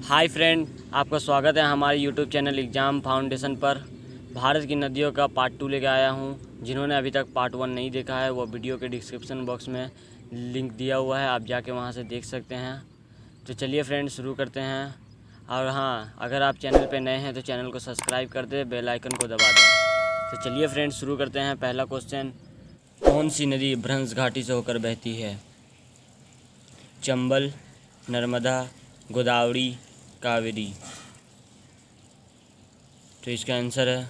Hi friend, आपका स्वागत है हमारे यूट्यूब चैनल एग्ज़ाम फाउंडेशन पर। भारत की नदियों का पार्ट 2 लेकर आया हूँ। जिन्होंने अभी तक पार्ट 1 नहीं देखा है वो वीडियो के डिस्क्रिप्शन बॉक्स में लिंक दिया हुआ है, आप जाके वहाँ से देख सकते हैं। तो चलिए फ्रेंड, शुरू करते हैं। और हाँ, अगर आप चैनल पर नए हैं तो चैनल को सब्सक्राइब कर दें, बेल आइकन को दबा दें। तो चलिए फ्रेंड, शुरू करते हैं। पहला क्वेश्चन, कौन सी नदी भ्रंश घाटी से होकर बहती है? चंबल, नर्मदा, गोदावरी, कावेरी। तो इसका आंसर है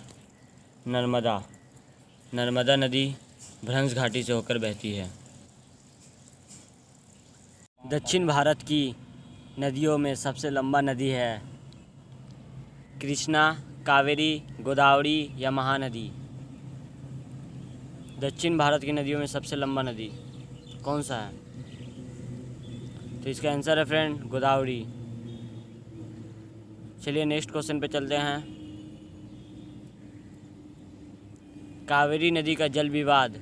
नर्मदा। नर्मदा नदी भ्रंश घाटी से होकर बहती है। दक्षिण भारत की नदियों में सबसे लंबा नदी है कृष्णा, कावेरी, गोदावरी या महानदी। दक्षिण भारत की नदियों में सबसे लंबा नदी कौन सा है? तो इसका आंसर है फ्रेंड गोदावरी। चलिए नेक्स्ट क्वेश्चन पे चलते हैं। कावेरी नदी का जल विवाद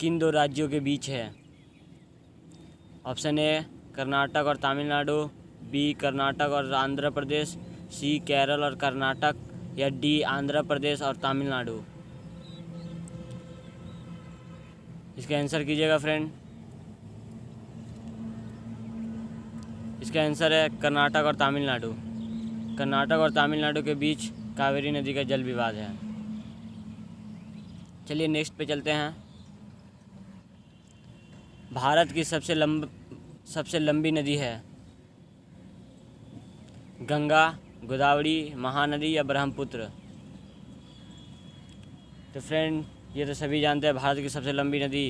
किन दो राज्यों के बीच है? ऑप्शन ए कर्नाटक और तमिलनाडु, बी कर्नाटक और आंध्र प्रदेश, सी केरल और कर्नाटक या डी आंध्र प्रदेश और तमिलनाडु। इसका आंसर कीजिएगा फ्रेंड। इसका आंसर है कर्नाटक और तमिलनाडु। कर्नाटक और तमिलनाडु के बीच कावेरी नदी का जल विवाद है। चलिए नेक्स्ट पे चलते हैं। भारत की सबसे लंबी नदी है गंगा, गोदावरी, महानदी या ब्रह्मपुत्र। तो फ्रेंड, ये तो सभी जानते हैं भारत की सबसे लंबी नदी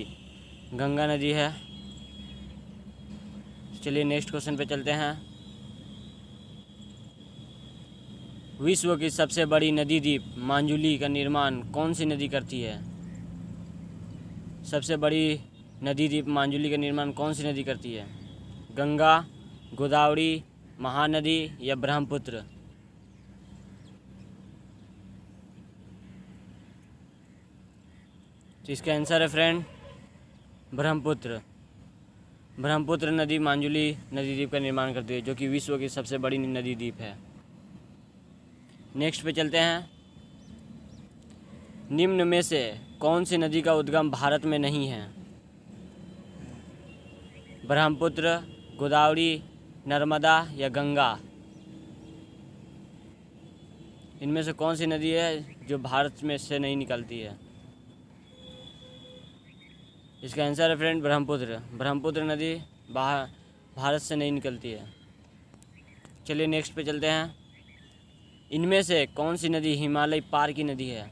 गंगा नदी है। चलिए नेक्स्ट क्वेश्चन पे चलते हैं। विश्व की सबसे बड़ी नदी द्वीप मांजुली का निर्माण कौन सी नदी करती है? सबसे बड़ी नदी द्वीप मांजुली का निर्माण कौन सी नदी करती है? गंगा, गोदावरी, महानदी या ब्रह्मपुत्र। तो इसका आंसर है फ्रेंड ब्रह्मपुत्र। ब्रह्मपुत्र नदी मांजुली नदी द्वीप का निर्माण करती है, जो कि विश्व की सबसे बड़ी नदी द्वीप है। नेक्स्ट पे चलते हैं। निम्न में से कौन सी नदी का उद्गम भारत में नहीं है? ब्रह्मपुत्र, गोदावरी, नर्मदा या गंगा। इनमें से कौन सी नदी है जो भारत में से नहीं निकलती है? इसका आंसर है फ्रेंड ब्रह्मपुत्र। ब्रह्मपुत्र नदी भारत से नहीं निकलती है। चलिए नेक्स्ट पे चलते हैं। इनमें से कौन सी नदी हिमालय पार की नदी है?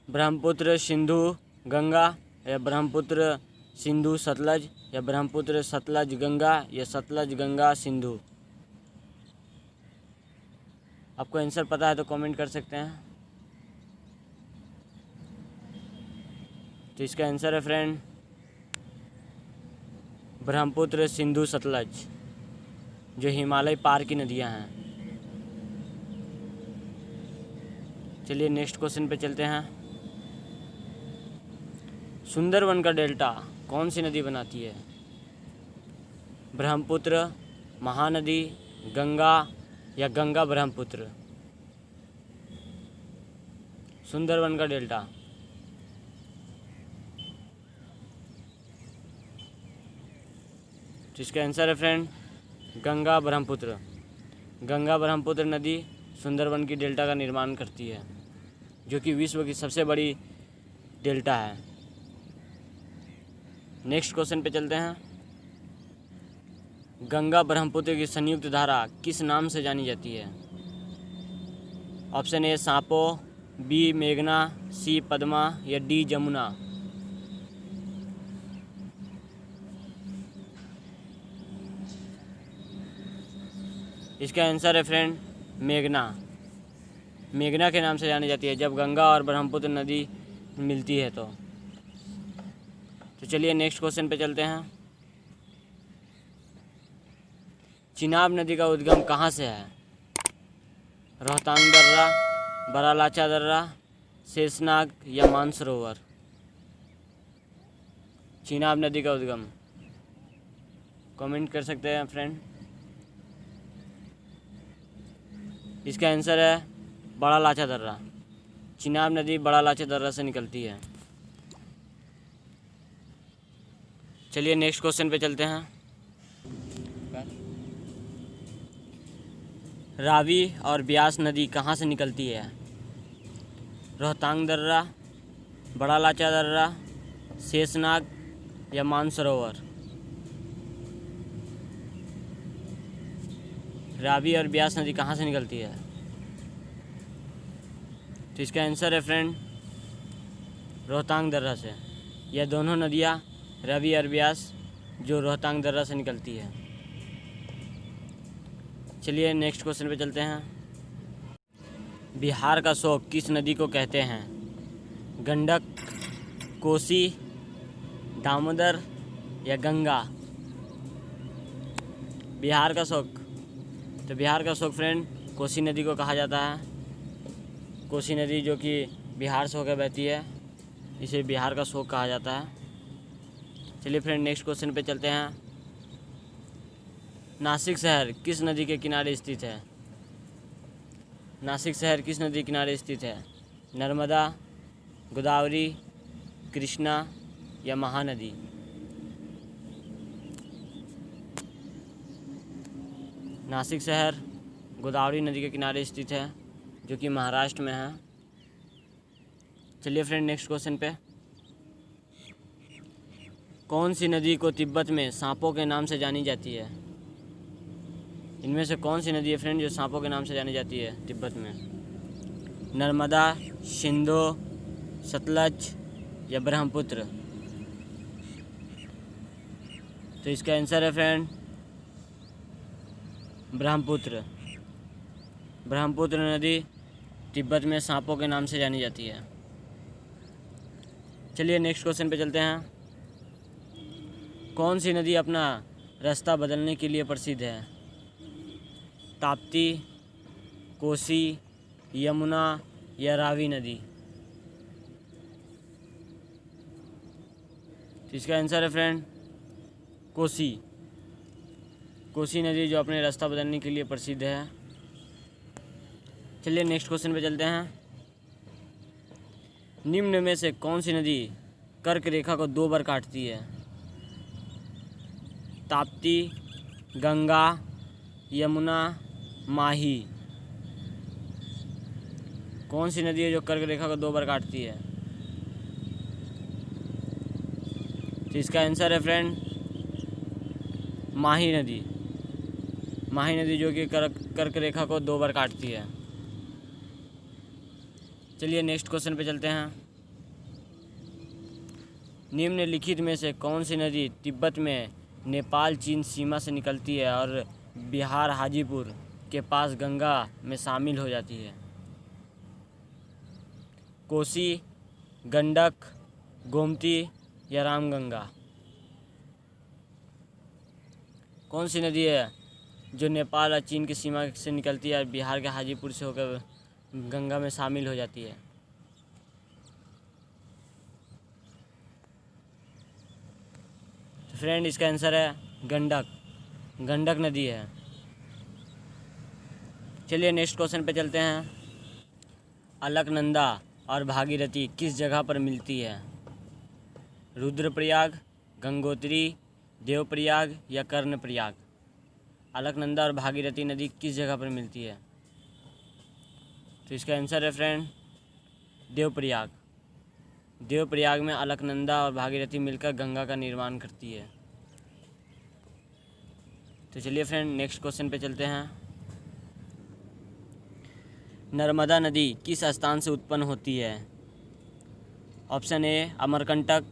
ब्रह्मपुत्र, सिंधु, गंगा या ब्रह्मपुत्र, सिंधु, सतलज या ब्रह्मपुत्र, सतलज, गंगा या सतलज, गंगा, सिंधु। आपको आंसर पता है तो कमेंट कर सकते हैं। तो इसका आंसर है फ्रेंड ब्रह्मपुत्र, सिंधु, सतलज, जो हिमालय पार की नदियां हैं। चलिए नेक्स्ट क्वेश्चन पे चलते हैं। सुंदरवन का डेल्टा कौन सी नदी बनाती है? ब्रह्मपुत्र, महानदी, गंगा या गंगा ब्रह्मपुत्र। सुंदरवन का डेल्टा। तो इसका आंसर है फ्रेंड गंगा ब्रह्मपुत्र। गंगा ब्रह्मपुत्र नदी सुंदरवन की डेल्टा का निर्माण करती है, जो कि विश्व की सबसे बड़ी डेल्टा है। नेक्स्ट क्वेश्चन पे चलते हैं। गंगा ब्रह्मपुत्र की संयुक्त धारा किस नाम से जानी जाती है? ऑप्शन ए सांपो, बी मेघना, सी पद्मा या डी जमुना। इसका आंसर है फ्रेंड मेघना। मेघना के नाम से जानी जाती है जब गंगा और ब्रह्मपुत्र नदी मिलती है तो चलिए नेक्स्ट क्वेश्चन पे चलते हैं। चिनाब नदी का उद्गम कहाँ से है? रोहतांग दर्रा, बरालाचा दर्रा, शेषनाग या मानसरोवर। चिनाब नदी का उद्गम कमेंट कर सकते हैं फ्रेंड। इसका आंसर है बड़ा लाचा दर्रा। चिनाब नदी बड़ा लाचा दर्रा से निकलती है। चलिए नेक्स्ट क्वेश्चन पे चलते हैं। रावी और ब्यास नदी कहाँ से निकलती है? रोहतांग दर्रा, बड़ा लाचा दर्रा, शेषनाग या मानसरोवर? रावी और ब्यास नदी कहाँ से निकलती है? तो इसका आंसर है फ्रेंड रोहतांग दर्रा से। यह दोनों नदियाँ रावी और ब्यास जो रोहतांग दर्रा से निकलती है। चलिए नेक्स्ट क्वेश्चन पे चलते हैं। बिहार का शोक किस नदी को कहते हैं? गंडक, कोसी, दामोदर या गंगा? बिहार का शोक, तो बिहार का शोक फ्रेंड कोसी नदी को कहा जाता है। कोसी नदी जो कि बिहार से होकर बहती है, इसे बिहार का शोक कहा जाता है। चलिए फ्रेंड नेक्स्ट क्वेश्चन पे चलते हैं। नासिक शहर किस नदी के किनारे स्थित है? नासिक शहर किस नदी के किनारे स्थित है? नर्मदा, गोदावरी, कृष्णा या महानदी? नासिक शहर गोदावरी नदी के किनारे स्थित है, जो कि महाराष्ट्र में है। चलिए फ्रेंड नेक्स्ट क्वेश्चन पे। कौन सी नदी को तिब्बत में सांपों के नाम से जानी जाती है? इनमें से कौन सी नदी है फ्रेंड जो सांपों के नाम से जानी जाती है तिब्बत में? नर्मदा, सिंधु, सतलज या ब्रह्मपुत्र? तो इसका आंसर है फ्रेंड ब्रह्मपुत्र। ब्रह्मपुत्र नदी तिब्बत में सांपों के नाम से जानी जाती है। चलिए नेक्स्ट क्वेश्चन पे चलते हैं। कौन सी नदी अपना रास्ता बदलने के लिए प्रसिद्ध है? ताप्ती, कोसी, यमुना या रावी नदी? तो इसका आंसर है फ्रेंड कोसी। कोसी नदी जो अपने रास्ता बदलने के लिए प्रसिद्ध है। चलिए नेक्स्ट क्वेश्चन पे चलते हैं। निम्न में से कौन सी नदी कर्क रेखा को 2 बार काटती है? ताप्ती, गंगा, यमुना, माही? कौन सी नदी है जो कर्क रेखा को 2 बार काटती है? तो इसका आंसर है फ्रेंड माही नदी। माही नदी जो कि कर्क रेखा को 2 बार काटती है। चलिए नेक्स्ट क्वेश्चन पे चलते हैं। निम्नलिखित में से कौन सी नदी तिब्बत में नेपाल चीन सीमा से निकलती है और बिहार हाजीपुर के पास गंगा में शामिल हो जाती है? कोसी, गंडक, गोमती या रामगंगा? कौन सी नदी है जो नेपाल और चीन की सीमा से निकलती है और बिहार के हाजीपुर से होकर गंगा में शामिल हो जाती है? तो फ्रेंड इसका आंसर है गंडक। गंडक नदी है। चलिए नेक्स्ट क्वेश्चन पे चलते हैं। अलकनंदा और भागीरथी किस जगह पर मिलती है? रुद्रप्रयाग, गंगोत्री, देवप्रयाग या कर्णप्रयाग? अलकनंदा और भागीरथी नदी किस जगह पर मिलती है? तो इसका आंसर है फ्रेंड देवप्रयाग। देवप्रयाग में अलकनंदा और भागीरथी मिलकर गंगा का निर्माण करती है। तो चलिए फ्रेंड नेक्स्ट क्वेश्चन पे चलते हैं। नर्मदा नदी किस स्थान से उत्पन्न होती है? Option A Amarkantak,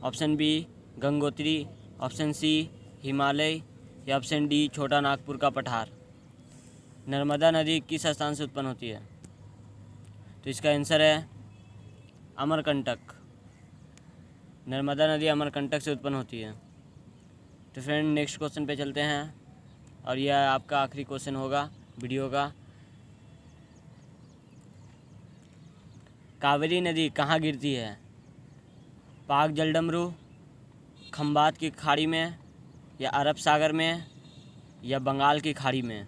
option B Gangotri, option C Himalaya या ऑप्शन डी छोटा नागपुर का पठार? नर्मदा नदी किस स्थान से उत्पन्न होती है? तो इसका आंसर है अमरकंटक। नर्मदा नदी अमरकंटक से उत्पन्न होती है। तो फ्रेंड नेक्स्ट क्वेश्चन पे चलते हैं और यह आपका आखिरी क्वेश्चन होगा वीडियो का। कावेरी नदी कहाँ गिरती है? पाक जलडमरू, खंबात की खाड़ी में या अरब सागर में या बंगाल की खाड़ी में?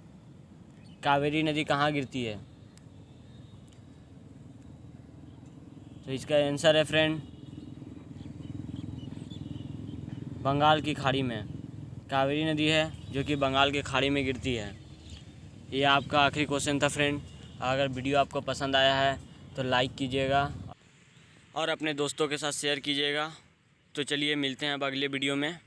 कावेरी नदी कहाँ गिरती है? तो इसका आंसर है फ्रेंड बंगाल की खाड़ी में। कावेरी नदी है जो कि बंगाल की खाड़ी में गिरती है। ये आपका आखिरी क्वेश्चन था फ्रेंड। अगर वीडियो आपको पसंद आया है तो लाइक कीजिएगा और अपने दोस्तों के साथ शेयर कीजिएगा। तो चलिए मिलते हैं अब अगले वीडियो में।